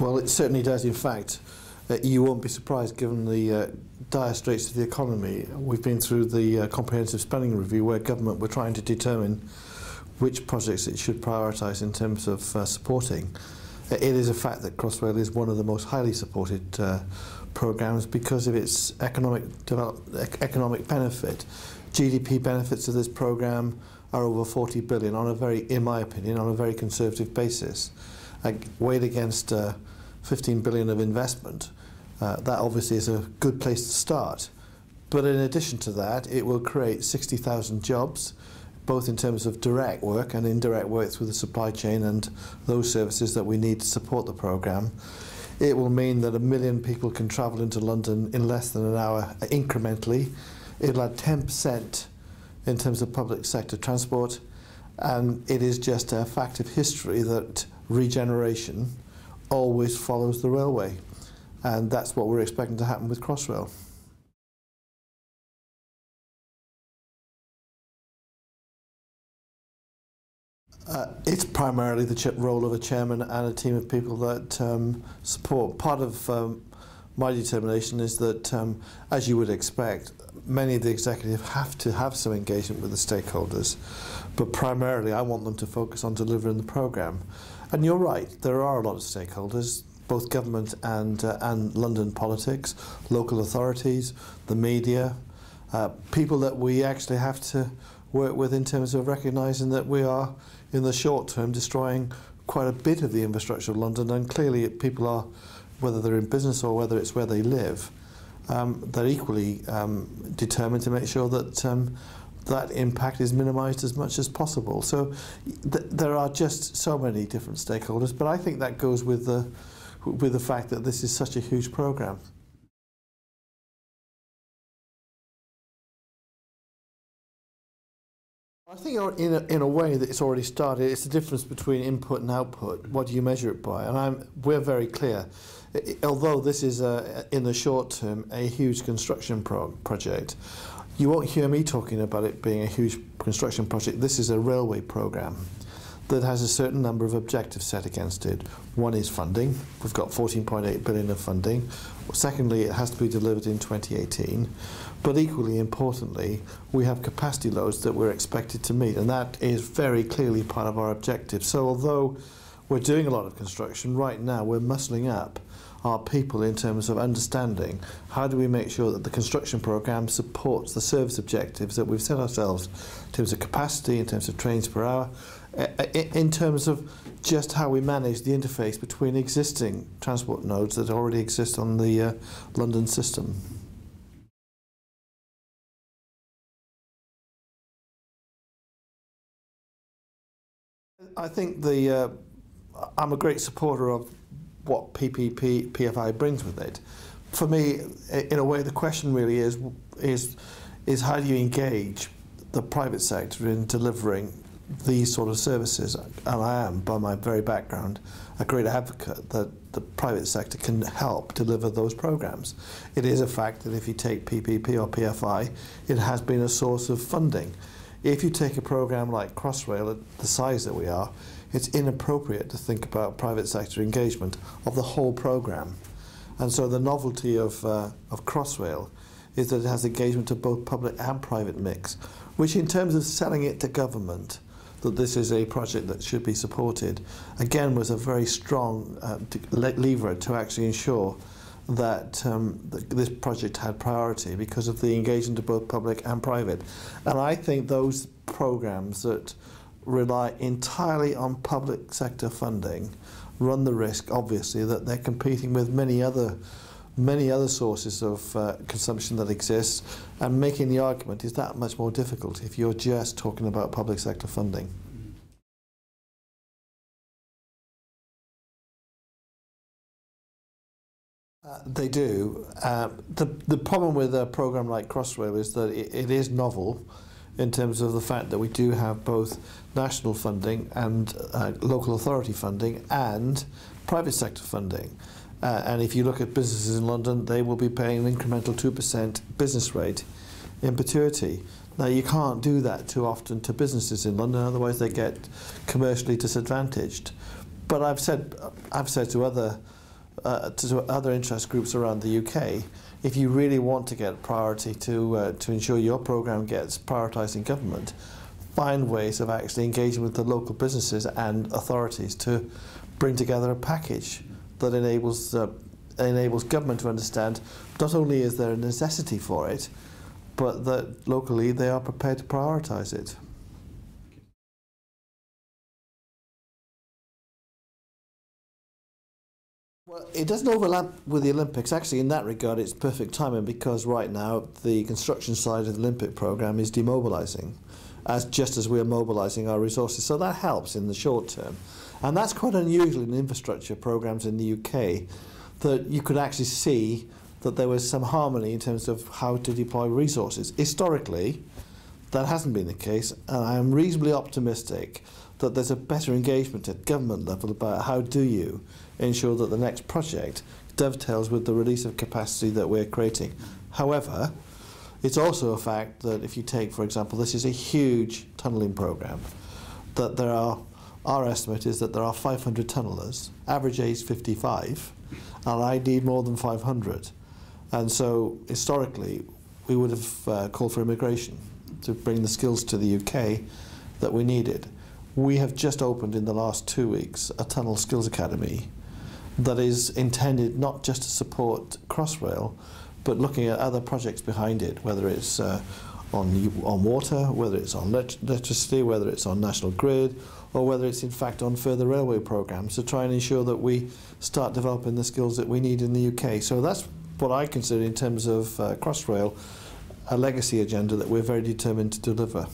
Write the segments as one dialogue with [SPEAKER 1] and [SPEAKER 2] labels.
[SPEAKER 1] Well, it certainly does. In fact, you won't be surprised given the dire straits of the economy. We've been through the comprehensive spending review where government were trying to determine which projects it should prioritise in terms of supporting. It is a fact that Crossrail is one of the most highly supported programmes because of its economic benefit. GDP benefits of this programme are over 40 billion on a very, in my opinion, on a very conservative basis. Weighed against 15 billion of investment, that obviously is a good place to start. But in addition to that, it will create 60,000 jobs, both in terms of direct work and indirect work through the supply chain and those services that we need to support the programme. It will mean that 1 million people can travel into London in less than an hour incrementally. It'll add 10% in terms of public sector transport, and it is just a fact of history that regeneration always follows the railway, and that's what we're expecting to happen with Crossrail. It's primarily the role of a chairman and a team of people that support. Part of my determination is that, as you would expect, many of the executive have to have some engagement with the stakeholders, but primarily I want them to focus on delivering the programme. And you're right, there are a lot of stakeholders, both government and London politics, local authorities, the media, people that we actually have to work with in terms of recognising that we are, in the short term, destroying quite a bit of the infrastructure of London, and clearly people are, whether they're in business or whether it's where they live, they're equally determined to make sure that that impact is minimised as much as possible. So there are just so many different stakeholders, but I think that goes with the fact that this is such a huge programme. I think in a way that it's already started. It's the difference between input and output. What do you measure it by? And we're very clear. Although this is, in the short term, a huge construction project, you won't hear me talking about it being a huge construction project. This is a railway programme that has a certain number of objectives set against it. One is funding. We've got 14.8 billion of funding. Secondly, it has to be delivered in 2018. But equally importantly, we have capacity loads that we're expected to meet, and that is very clearly part of our objective. So although we're doing a lot of construction, right now we're muscling up our people in terms of understanding how do we make sure that the construction programme supports the service objectives that we've set ourselves in terms of capacity, in terms of trains per hour, in terms of just how we manage the interface between existing transport nodes that already exist on the London system. I think I'm a great supporter of what PPP, PFI brings with it. For me, in a way, the question really is how do you engage the private sector in delivering these sort of services? And I am, by my very background, a great advocate that the private sector can help deliver those programs. It is a fact that if you take PPP or PFI, it has been a source of funding. If you take a program like Crossrail at the size that we are, it's inappropriate to think about private sector engagement of the whole program. And so the novelty of Crossrail is that it has engagement of both public and private mix, which in terms of selling it to government, that this is a project that should be supported, again was a very strong lever to actually ensure that this project had priority because of the engagement of both public and private. And I think those programs that rely entirely on public sector funding run the risk, obviously, that they're competing with many other sources of consumption that exist, and making the argument is that much more difficult if you're just talking about public sector funding. They do. The problem with a program like Crossrail is that it is novel in terms of the fact that we do have both national funding and local authority funding and private sector funding. And if you look at businesses in London, they will be paying an incremental 2% business rate in perpetuity. Now, you can't do that too often to businesses in London, otherwise they get commercially disadvantaged. But I've said to other to other interest groups around the UK, if you really want to get priority to ensure your programme gets prioritised in government, find ways of actually engaging with the local businesses and authorities to bring together a package that enables government to understand not only is there a necessity for it, but that locally they are prepared to prioritise it. Well, it doesn't overlap with the Olympics. Actually, in that regard, it's perfect timing because right now the construction side of the Olympic programme is demobilising, just as we are mobilising our resources. So that helps in the short term. And that's quite unusual in infrastructure programmes in the UK, that you could actually see that there was some harmony in terms of how to deploy resources. Historically, that hasn't been the case, and I am reasonably optimistic that there's a better engagement at government level about how do you ensure that the next project dovetails with the release of capacity that we're creating. However, it's also a fact that if you take, for example, this is a huge tunnelling programme, that our estimate is that there are 500 tunnellers, average age 55, and I need more than 500. And so historically, we would have called for immigration to bring the skills to the UK that we needed. We have just opened in the last 2 weeks a Tunnel Skills Academy that is intended not just to support Crossrail, but looking at other projects behind it, whether it's on water, whether it's on electricity, whether it's on national grid, or whether it's in fact on further railway programmes to try and ensure that we start developing the skills that we need in the UK. So that's what I consider in terms of Crossrail, a legacy agenda that we're very determined to deliver.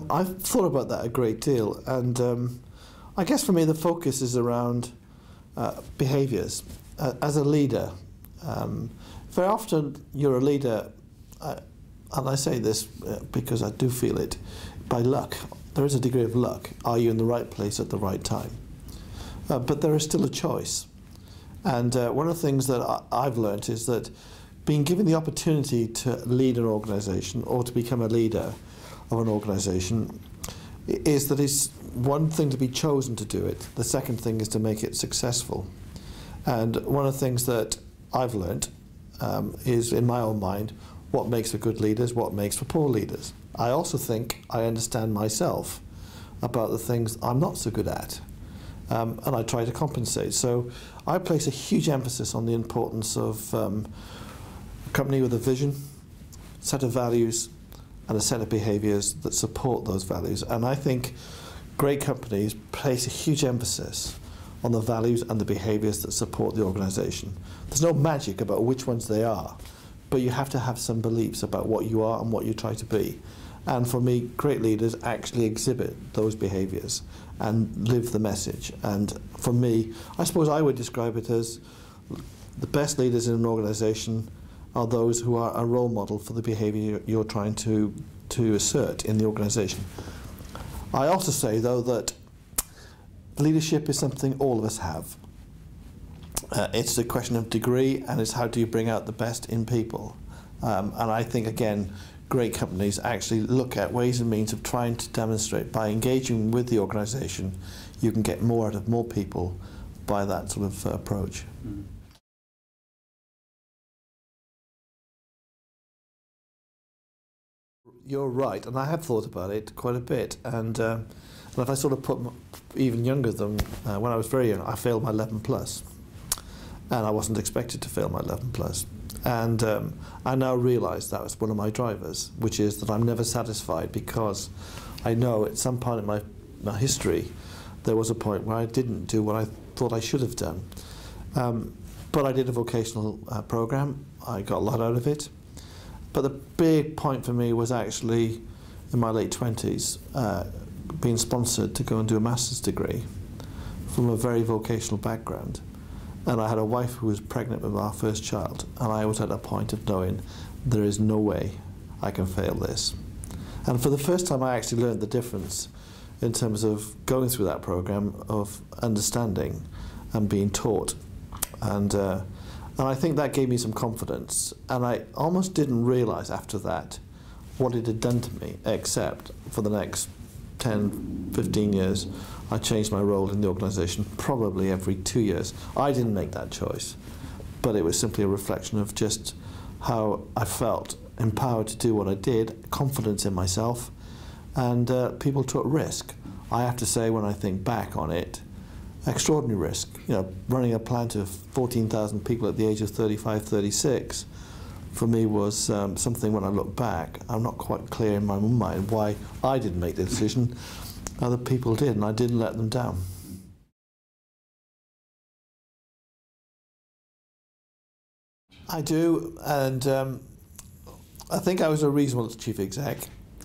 [SPEAKER 1] I've thought about that a great deal, and I guess for me the focus is around behaviours. As a leader, very often you're a leader, and I say this because I do feel it, by luck. There is a degree of luck. Are you in the right place at the right time? But there is still a choice. And one of the things that I've learnt is that being given the opportunity to lead an organisation or to become a leader of an organisation is that it's one thing to be chosen to do it. The second thing is to make it successful. And one of the things that I've learnt is, in my own mind, what makes for good leaders, what makes for poor leaders. I also think I understand myself about the things I'm not so good at, and I try to compensate. So I place a huge emphasis on the importance of a company with a vision, set of values, and a set of behaviours that support those values. And I think great companies place a huge emphasis on the values and the behaviours that support the organisation. There's no magic about which ones they are, but you have to have some beliefs about what you are and what you try to be. And for me, great leaders actually exhibit those behaviours and live the message. And for me, I suppose I would describe it as the best leaders in an organisation are those who are a role model for the behaviour you're trying to assert in the organisation. I also say, though, that leadership is something all of us have. It's a question of degree, and it's how do you bring out the best in people. And I think, again, great companies actually look at ways and means of trying to demonstrate by engaging with the organisation, you can get more out of more people by that sort of approach. Mm. You're right, and I have thought about it quite a bit. And if I sort of put even younger than when I was very young, I failed my 11 plus, and I wasn't expected to fail my 11 plus. And I now realise that was one of my drivers, which is that I'm never satisfied because I know at some point in my history there was a point where I didn't do what I thought I should have done. But I did a vocational programme. I got a lot out of it. But the big point for me was actually in my late 20s being sponsored to go and do a master's degree from a very vocational background. And I had a wife who was pregnant with our first child, and I was at a point of knowing there is no way I can fail this. And for the first time I actually learned the difference in terms of going through that programme of understanding and being taught. And I think that gave me some confidence, and I almost didn't realise after that what it had done to me, except for the next 10, 15 years, I changed my role in the organisation probably every 2 years. I didn't make that choice, but it was simply a reflection of just how I felt empowered to do what I did, confidence in myself, and people took risk. I have to say, when I think back on it, extraordinary risk. You know, running a plant of 14,000 people at the age of 35, 36, for me was something, when I look back, I'm not quite clear in my own mind why I didn't make the decision. Other people did, and I didn't let them down. I do, and I think I was a reasonable chief exec.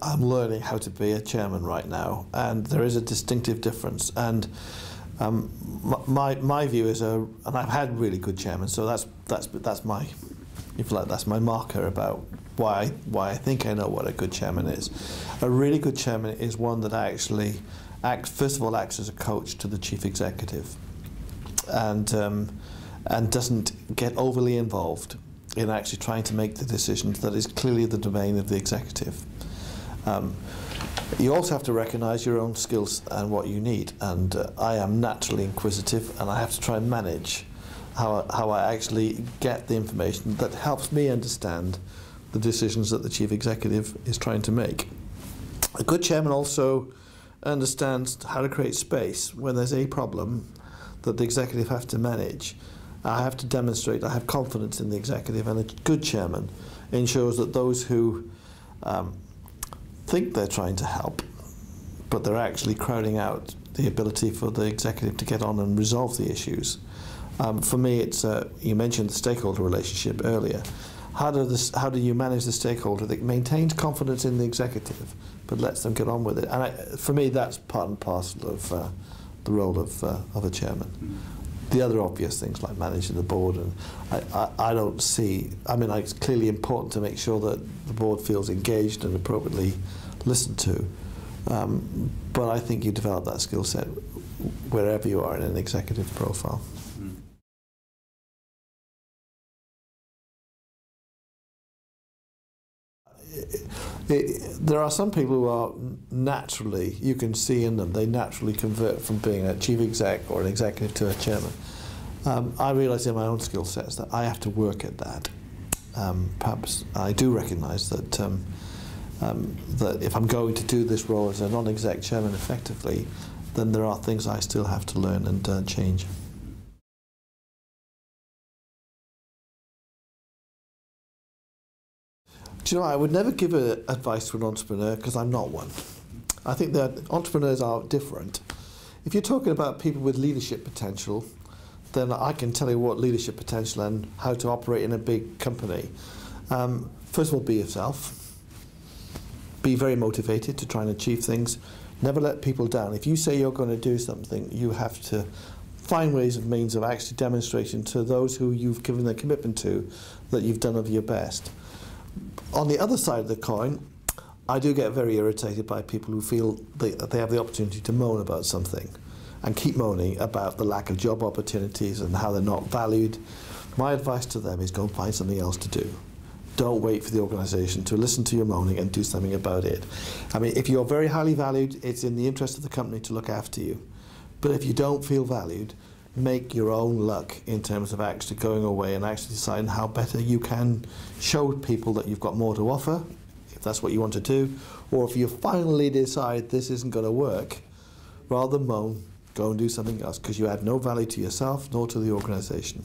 [SPEAKER 1] I'm learning how to be a chairman right now, and there is a distinctive difference. And my view is, and I've had really good chairmen, so that's my, if you like, that's my marker about why I think I know what a good chairman is. A really good chairman is one that actually first of all acts as a coach to the chief executive, and doesn't get overly involved in actually trying to make the decisions that is clearly the domain of the executive. You also have to recognise your own skills and what you need, and I am naturally inquisitive, and I have to try and manage how I actually get the information that helps me understand the decisions that the chief executive is trying to make. A good chairman also understands how to create space when there's a problem that the executive has to manage. I have to demonstrate I have confidence in the executive, and a good chairman ensures that those who think they're trying to help, but they're actually crowding out the ability for the executive to get on and resolve the issues. For me, it's you mentioned the stakeholder relationship earlier. How do you manage the stakeholder that maintains confidence in the executive but lets them get on with it? And for me, that's part and parcel of the role of a chairman. The other obvious things like managing the board, and I don't see, I mean, it's clearly important to make sure that the board feels engaged and appropriately listened to, but I think you develop that skill set wherever you are in an executive profile. There are some people who are naturally, you can see in them, they naturally convert from being a chief exec or an executive to a chairman. I realise in my own skill sets that I have to work at that. Perhaps I do recognise that that if I'm going to do this role as a non-exec chairman effectively, then there are things I still have to learn and change. Do you know, I would never give advice to an entrepreneur because I'm not one. I think that entrepreneurs are different. If you're talking about people with leadership potential, then I can tell you what leadership potential and how to operate in a big company. First of all, be yourself. Be very motivated to try and achieve things. Never let people down. If you say you're going to do something, you have to find ways and means of actually demonstrating to those who you've given their commitment to that you've done of your best. On the other side of the coin, I do get very irritated by people who feel they have the opportunity to moan about something and keep moaning about the lack of job opportunities and how they're not valued. My advice to them is go and find something else to do. Don't wait for the organisation to listen to your moaning and do something about it. I mean, if you're very highly valued, it's in the interest of the company to look after you. But if you don't feel valued, make your own luck in terms of actually going away and actually deciding how better you can show people that you've got more to offer, if that's what you want to do, or if you finally decide this isn't going to work, rather than moan, go and do something else, because you add no value to yourself nor to the organisation.